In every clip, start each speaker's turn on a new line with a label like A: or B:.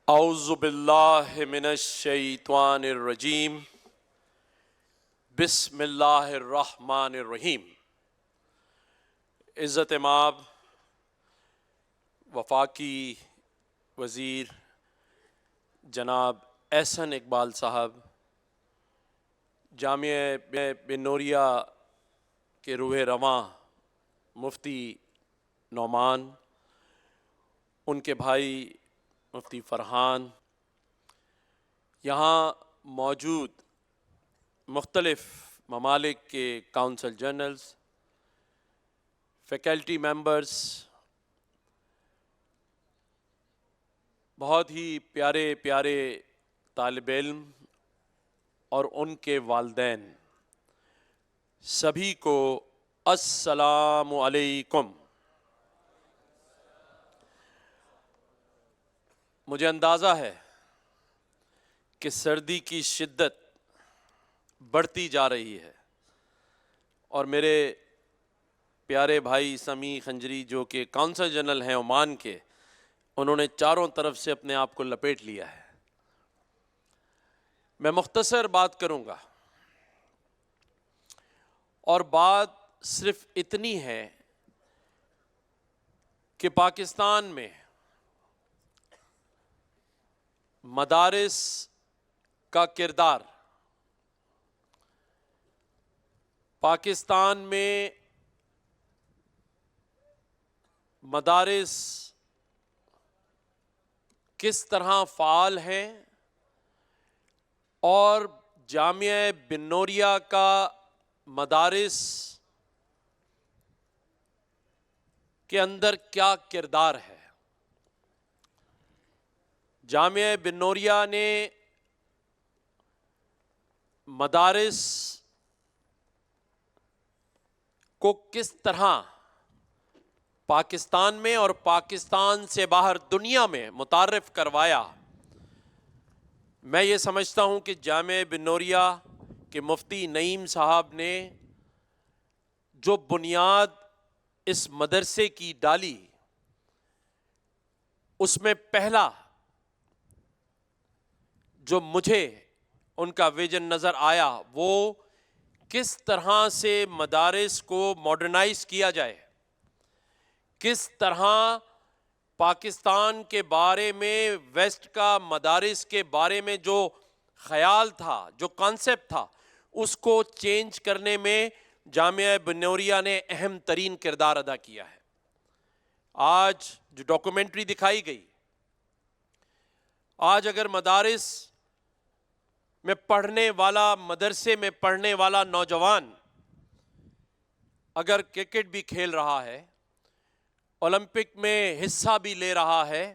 A: اعوذ باللہ من الشیطان الرجیم بسم اللہ الرحمن الرحیم۔ عزت مآب وفاقی وزیر جناب احسن اقبال صاحب، جامعہ بن نوریہ کے روح رواں مفتی نعمان، ان کے بھائی مفتی فرحان، یہاں موجود مختلف ممالک کے کونسل جنرلز، فیکلٹی ممبرز، بہت ہی پیارے پیارے طالب علم اور ان کے والدین، سبھی کو السلام علیکم۔ مجھے اندازہ ہے کہ سردی کی شدت بڑھتی جا رہی ہے، اور میرے پیارے بھائی سمیع خنجری جو کہ کونسل جنرل ہیں عمان کے، انہوں نے چاروں طرف سے اپنے آپ کو لپیٹ لیا ہے۔ میں مختصر بات کروں گا، اور بات صرف اتنی ہے کہ پاکستان میں مدارس کا کردار، پاکستان میں مدارس کس طرح فعال ہیں، اور جامعہ بن نوریہ کا مدارس کے اندر کیا کردار ہے۔ جامعہ بن نوریہ نے مدارس کو کس طرح پاکستان میں اور پاکستان سے باہر دنیا میں متعارف کروایا۔ میں یہ سمجھتا ہوں کہ جامعہ بن نوریہ کے مفتی نعیم صاحب نے جو بنیاد اس مدرسے کی ڈالی، اس میں پہلا جو مجھے ان کا ویژن نظر آیا وہ کس طرح سے مدارس کو ماڈرنائز کیا جائے، کس طرح پاکستان کے بارے میں ویسٹ کا مدارس کے بارے میں جو خیال تھا، جو کانسیپٹ تھا، اس کو چینج کرنے میں جامعہ بن نوریہ نے اہم ترین کردار ادا کیا ہے۔ آج جو ڈاکومنٹری دکھائی گئی، آج اگر مدارس میں پڑھنے والا، مدرسے میں پڑھنے والا نوجوان اگر کرکٹ بھی کھیل رہا ہے، اولمپک میں حصہ بھی لے رہا ہے،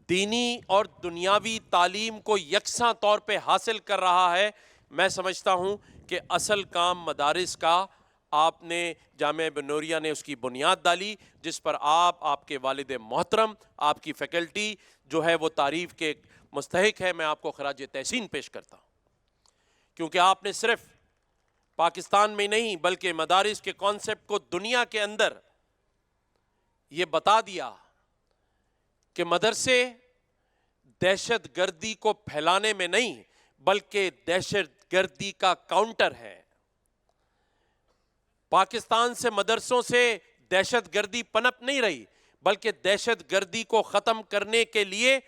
A: دینی اور دنیاوی تعلیم کو یکساں طور پہ حاصل کر رہا ہے، میں سمجھتا ہوں کہ اصل کام مدارس کا آپ نے، جامعہ بن نوریہ نے اس کی بنیاد ڈالی، جس پر آپ کے والد محترم، آپ کی فیکلٹی جو ہے وہ تعریف کے مستحق ہے۔ میں آپ کو خراج تحسین پیش کرتا ہوں، کیونکہ آپ نے صرف پاکستان میں نہیں بلکہ مدارس کے کانسیپٹ کو دنیا کے اندر یہ بتا دیا کہ مدرسے دہشت گردی کو پھیلانے میں نہیں بلکہ دہشت گردی کا کاؤنٹر ہے۔ پاکستان سے مدرسوں سے دہشت گردی پنپ نہیں رہی، بلکہ دہشت گردی کو ختم کرنے کے لیے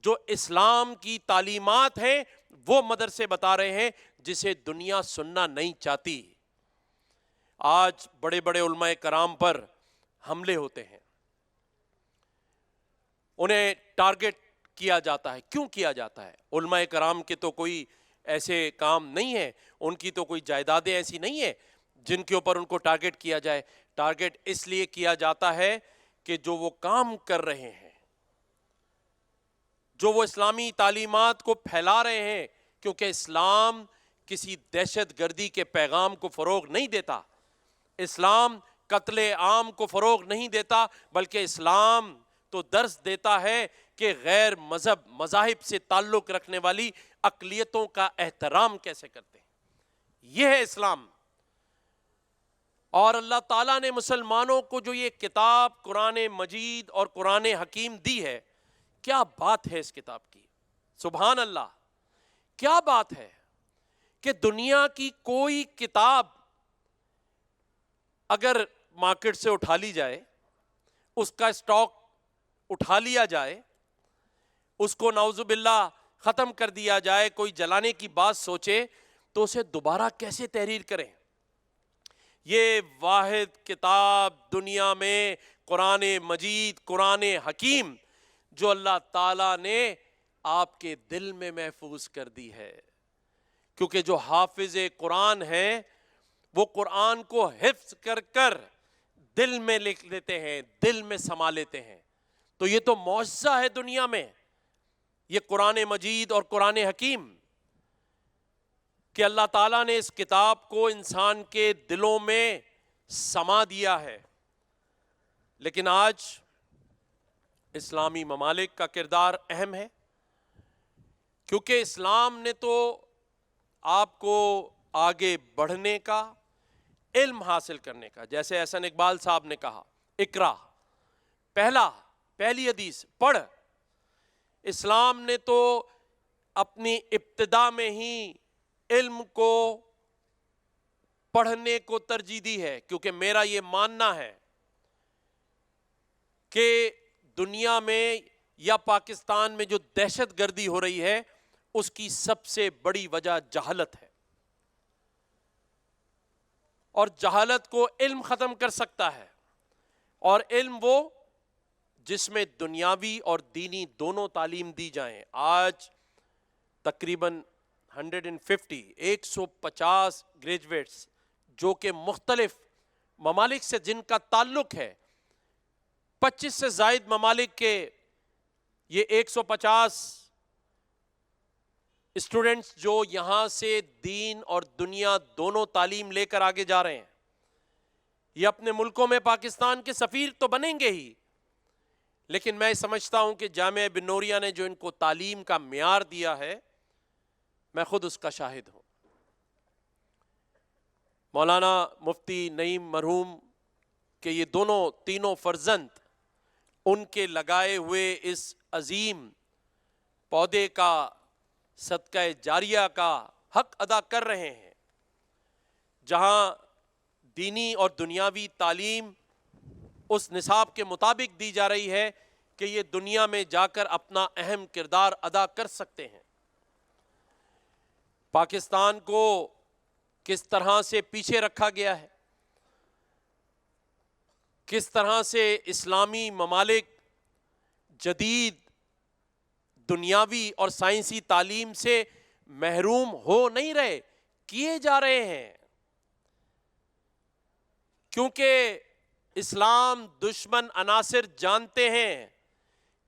A: جو اسلام کی تعلیمات ہیں وہ مدرسے بتا رہے ہیں، جسے دنیا سننا نہیں چاہتی۔ آج بڑے بڑے علماء کرام پر حملے ہوتے ہیں، انہیں ٹارگٹ کیا جاتا ہے۔ کیوں کیا جاتا ہے؟ علماء کرام کے تو کوئی ایسے کام نہیں ہے، ان کی تو کوئی جائیدادیں ایسی نہیں ہیں جن کے اوپر ان کو ٹارگٹ کیا جائے۔ ٹارگٹ اس لیے کیا جاتا ہے کہ جو وہ کام کر رہے ہیں، جو وہ اسلامی تعلیمات کو پھیلا رہے ہیں، کیونکہ اسلام کسی دہشت گردی کے پیغام کو فروغ نہیں دیتا، اسلام قتل عام کو فروغ نہیں دیتا، بلکہ اسلام تو درس دیتا ہے کہ غیر مذاہب سے تعلق رکھنے والی اقلیتوں کا احترام کیسے کرتے ہیں۔ یہ ہے اسلام۔ اور اللہ تعالیٰ نے مسلمانوں کو جو یہ کتاب قرآن مجید اور قرآن حکیم دی ہے، کیا بات ہے اس کتاب کی، سبحان اللہ، کیا بات ہے کہ دنیا کی کوئی کتاب اگر مارکیٹ سے اٹھا لی جائے، اس کا اسٹاک اٹھا لیا جائے، اس کو نعوذ باللہ ختم کر دیا جائے، کوئی جلانے کی بات سوچے تو اسے دوبارہ کیسے تحریر کریں؟ یہ واحد کتاب دنیا میں قرآن مجید، قرآن حکیم، جو اللہ تعالیٰ نے آپ کے دل میں محفوظ کر دی ہے، کیونکہ جو حافظ قرآن ہیں وہ قرآن کو حفظ کر کر دل میں لکھ لیتے ہیں، دل میں سما لیتے ہیں. تو یہ تو معجزہ ہے دنیا میں، یہ قرآن مجید اور قرآن حکیم، کہ اللہ تعالیٰ نے اس کتاب کو انسان کے دلوں میں سما دیا ہے. لیکن آج اسلامی ممالک کا کردار اہم ہے، کیونکہ اسلام نے تو آپ کو آگے بڑھنے کا، علم حاصل کرنے کا، جیسے احسن اقبال صاحب نے کہا، اقرا، پہلی حدیث پڑھ. اسلام نے تو اپنی ابتدا میں ہی علم کو پڑھنے کو ترجیح دی ہے، کیونکہ میرا یہ ماننا ہے کہ دنیا میں یا پاکستان میں جو دہشت گردی ہو رہی ہے اس کی سب سے بڑی وجہ جہالت ہے، اور جہالت کو علم ختم کر سکتا ہے. اور علم وہ جس میں دنیاوی اور دینی دونوں تعلیم دی جائیں. آج تقریباً 150 گریجویٹس جو کہ مختلف ممالک سے جن کا تعلق ہے، 25 سے زائد ممالک کے یہ 150 اسٹوڈنٹس جو یہاں سے دین اور دنیا دونوں تعلیم لے کر آگے جا رہے ہیں، یہ اپنے ملکوں میں پاکستان کے سفیر تو بنیں گے ہی، لیکن میں سمجھتا ہوں کہ جامعہ بن نوریہ نے جو ان کو تعلیم کا معیار دیا ہے، میں خود اس کا شاہد ہوں. مولانا مفتی نعیم مرحوم کہ یہ تینوں فرزند ان کے لگائے ہوئے اس عظیم پودے کا، صدقہ جاریہ کا حق ادا کر رہے ہیں، جہاں دینی اور دنیاوی تعلیم اس نصاب کے مطابق دی جا رہی ہے کہ یہ دنیا میں جا کر اپنا اہم کردار ادا کر سکتے ہیں. پاکستان کو کس طرح سے پیچھے رکھا گیا ہے، کس طرح سے اسلامی ممالک جدید دنیاوی اور سائنسی تعلیم سے محروم ہو نہیں رہے، کیے جا رہے ہیں، کیونکہ اسلام دشمن عناصر جانتے ہیں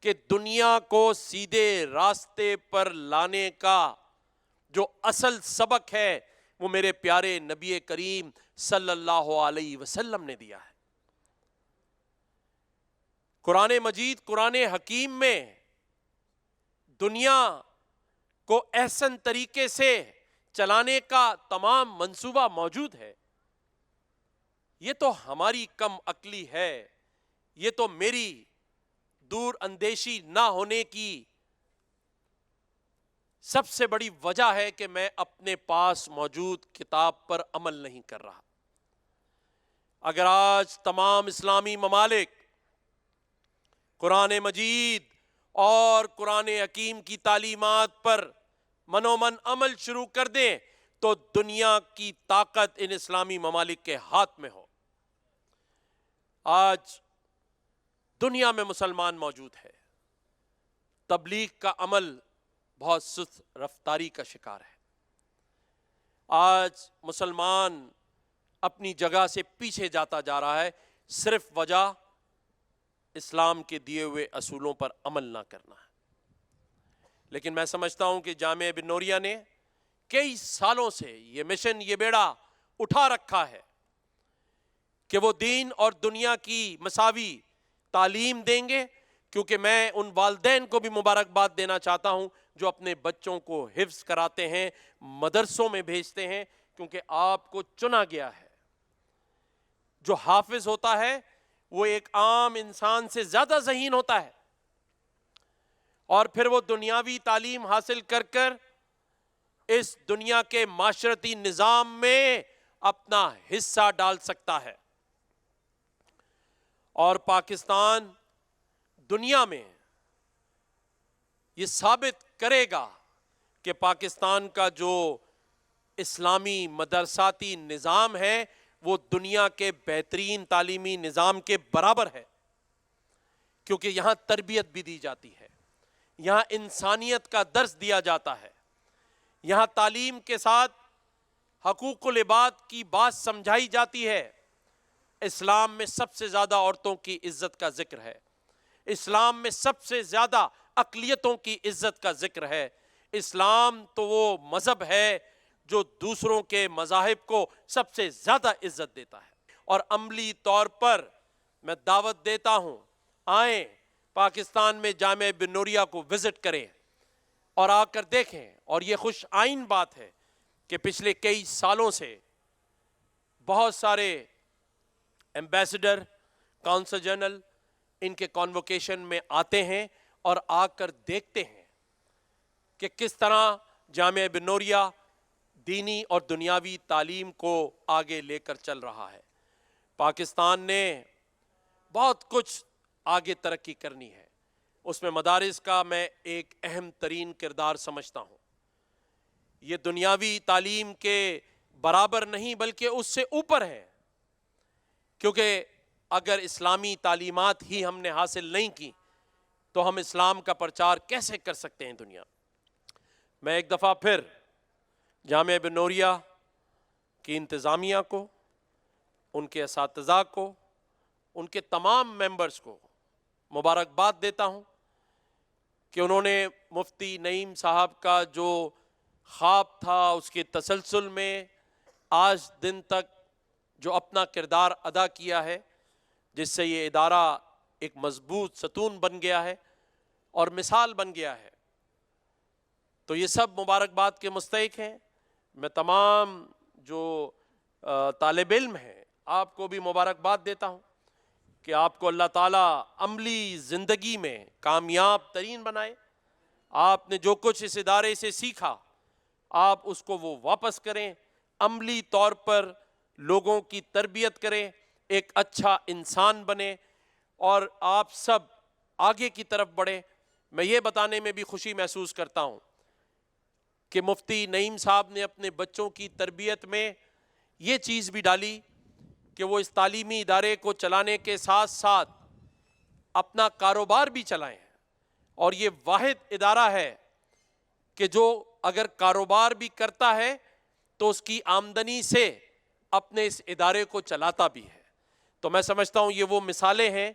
A: کہ دنیا کو سیدھے راستے پر لانے کا جو اصل سبق ہے وہ میرے پیارے نبی کریم صلی اللہ علیہ وسلم نے دیا ہے. قرآن مجید، قرآن حکیم میں دنیا کو احسن طریقے سے چلانے کا تمام منصوبہ موجود ہے. یہ تو ہماری کم عقلی ہے، یہ تو میری دور اندیشی نہ ہونے کی سب سے بڑی وجہ ہے کہ میں اپنے پاس موجود کتاب پر عمل نہیں کر رہا. اگر آج تمام اسلامی ممالک قرآن مجید اور قرآن حکیم کی تعلیمات پر منومن عمل شروع کر دیں تو دنیا کی طاقت ان اسلامی ممالک کے ہاتھ میں ہو. آج دنیا میں مسلمان موجود ہے، تبلیغ کا عمل بہت سست رفتاری کا شکار ہے. آج مسلمان اپنی جگہ سے پیچھے جاتا جا رہا ہے، صرف وجہ اسلام کے دیے ہوئے اصولوں پر عمل نہ کرنا ہے. لیکن میں سمجھتا ہوں کہ جامعہ بن نوریہ نے کئی سالوں سے یہ مشن، یہ بیڑا اٹھا رکھا ہے کہ وہ دین اور دنیا کی مساوی تعلیم دیں گے. کیونکہ میں ان والدین کو بھی مبارکباد دینا چاہتا ہوں جو اپنے بچوں کو حفظ کراتے ہیں، مدرسوں میں بھیجتے ہیں، کیونکہ آپ کو چنا گیا ہے. جو حافظ ہوتا ہے وہ ایک عام انسان سے زیادہ ذہین ہوتا ہے. اور پھر وہ دنیاوی تعلیم حاصل کر کر اس دنیا کے معاشرتی نظام میں اپنا حصہ ڈال سکتا ہے. اور پاکستان دنیا میں یہ ثابت کرے گا کہ پاکستان کا جو اسلامی مدرساتی نظام ہے وہ دنیا کے بہترین تعلیمی نظام کے برابر ہے، کیونکہ یہاں تربیت بھی دی جاتی ہے، یہاں انسانیت کا درس دیا جاتا ہے، یہاں تعلیم کے ساتھ حقوق العباد کی بات سمجھائی جاتی ہے. اسلام میں سب سے زیادہ عورتوں کی عزت کا ذکر ہے، اسلام میں سب سے زیادہ اقلیتوں کی عزت کا ذکر ہے. اسلام تو وہ مذہب ہے جو دوسروں کے مذاہب کو سب سے زیادہ عزت دیتا ہے. اور عملی طور پر میں دعوت دیتا ہوں، آئیں پاکستان میں جامعہ بن نوریہ کو وزٹ کریں اور آ کر دیکھیں. اور یہ خوش آئین بات ہے کہ پچھلے کئی سالوں سے بہت سارے ایمبیسڈر، کونسل جنرل ان کے کانووکیشن میں آتے ہیں اور آ کر دیکھتے ہیں کہ کس طرح جامعہ بن نوریہ دینی اور دنیاوی تعلیم کو آگے لے کر چل رہا ہے. پاکستان نے بہت کچھ آگے ترقی کرنی ہے، اس میں مدارس کا میں ایک اہم ترین کردار سمجھتا ہوں. یہ دنیاوی تعلیم کے برابر نہیں بلکہ اس سے اوپر ہے، کیونکہ اگر اسلامی تعلیمات ہی ہم نے حاصل نہیں کی تو ہم اسلام کا پرچار کیسے کر سکتے ہیں دنیا. میں ایک دفعہ پھر جامعہ بن نوریہ کی انتظامیہ کو، ان کے اساتذہ کو، ان کے تمام ممبرز کو مبارکباد دیتا ہوں کہ انہوں نے مفتی نعیم صاحب کا جو خواب تھا اس کے تسلسل میں آج دن تک جو اپنا کردار ادا کیا ہے، جس سے یہ ادارہ ایک مضبوط ستون بن گیا ہے اور مثال بن گیا ہے. تو یہ سب مبارکباد کے مستحق ہیں. میں تمام جو طالب علم ہیں آپ کو بھی مبارکباد دیتا ہوں کہ آپ کو اللہ تعالیٰ عملی زندگی میں کامیاب ترین بنائے. آپ نے جو کچھ اس ادارے سے سیکھا آپ اس کو وہ واپس کریں، عملی طور پر لوگوں کی تربیت کریں، ایک اچھا انسان بنیں اور آپ سب آگے کی طرف بڑھیں. میں یہ بتانے میں بھی خوشی محسوس کرتا ہوں کہ مفتی نعیم صاحب نے اپنے بچوں کی تربیت میں یہ چیز بھی ڈالی کہ وہ اس تعلیمی ادارے کو چلانے کے ساتھ ساتھ اپنا کاروبار بھی چلائیں. اور یہ واحد ادارہ ہے کہ جو اگر کاروبار بھی کرتا ہے تو اس کی آمدنی سے اپنے اس ادارے کو چلاتا بھی ہے. تو میں سمجھتا ہوں یہ وہ مثالیں ہیں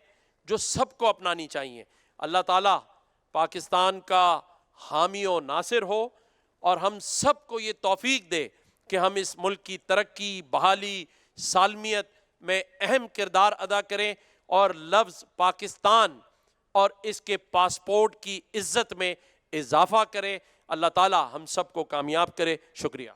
A: جو سب کو اپنانی چاہیے. اللہ تعالیٰ پاکستان کا حامی و ناصر ہو اور ہم سب کو یہ توفیق دے کہ ہم اس ملک کی ترقی، بحالی، سالمیت میں اہم کردار ادا کریں اور لفظ پاکستان اور اس کے پاسپورٹ کی عزت میں اضافہ کریں. اللہ تعالیٰ ہم سب کو کامیاب کرے. شکریہ.